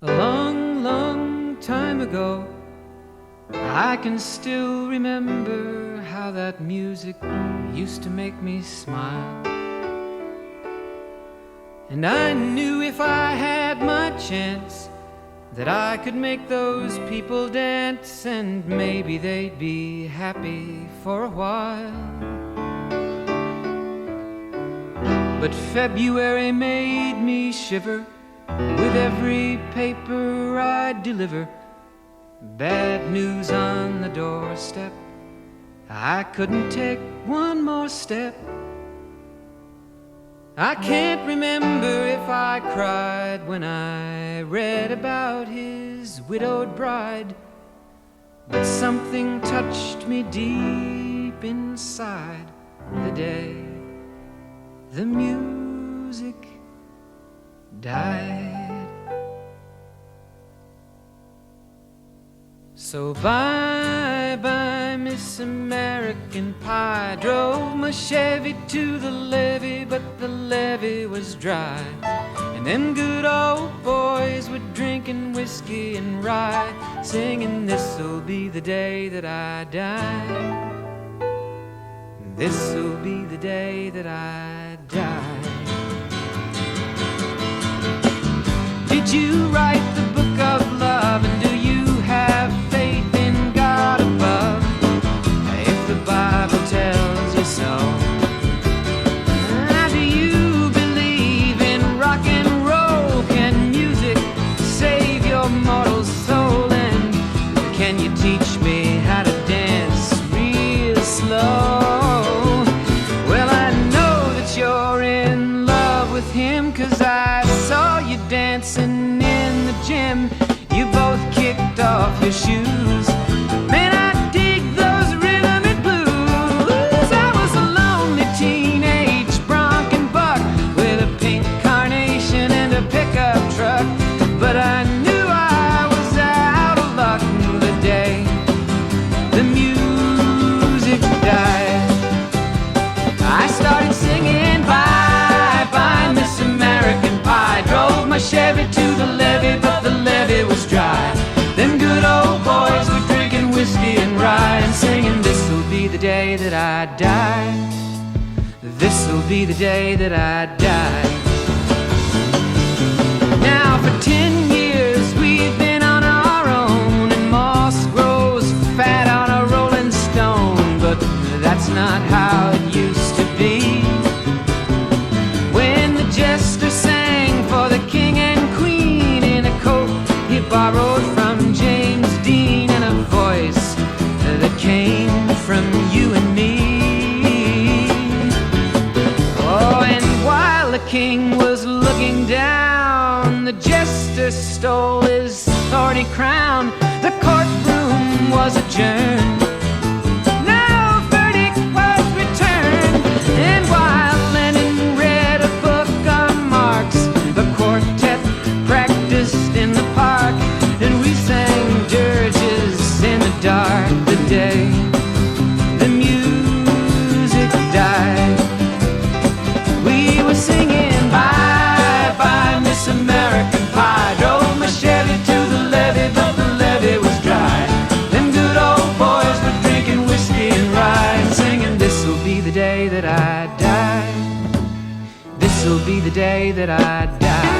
A long, long time ago, I can still remember how that music used to make me smile. And I knew if I had my chance that I could make those people dance, and maybe they'd be happy for a while. but February made me shiver with every paper I deliver. Bad news on the doorstep. I couldn't take one more step. I can't remember if I cried when I read about his widowed bride, but something touched me deep inside the day the music died. So bye-bye, Miss American Pie. Drove my Chevy to the levee, but the levee was dry. And them good old boys were drinking whiskey and rye, singing, this'll be the day that I die. This'll be the day that I die. Did you write the book of love, and do you have faith in God above? If the Bible tells you so. Do you believe in rock and roll? Can music save your mortal soul? And can you teach me how to dance real slow? Well, I know that you're in love with him, 'cause I saw you dancing in the gym. You both kicked off your shoes. Man, I dig those rhythm and blues. I was a lonely teenage bronc and buck with a pink carnation and a pickup truck, but I knew I was out of luck the day the music died. I started singing bye-bye, Miss American Pie. Drove my Chevy to the levee, but the levee was dry. Them good old boys were drinking whiskey and rye and singing, this'll be the day that I die. This'll be the day that I die. Now for 10 years we've been on our own, and moss grows fat on a rolling stone, but that's not how it used to be. When the jester sang for the king and queen in a coat he borrowed from James Dean, and a voice that came from you and me. Oh, and while the king was looking down, the jester stole his thorny crown. The courtroom was adjourned. No verdict was returned. And while Lennon read a book on Marx, the quartet practiced in the park, and we sang dirges in the dark the day the music died. We were singing bye-bye, Miss American Pie. Drove my Chevy to the levee, but the levee was dry. Them good old boys were drinking whiskey and rye and singing, this'll be the day that I die. This'll be the day that I die.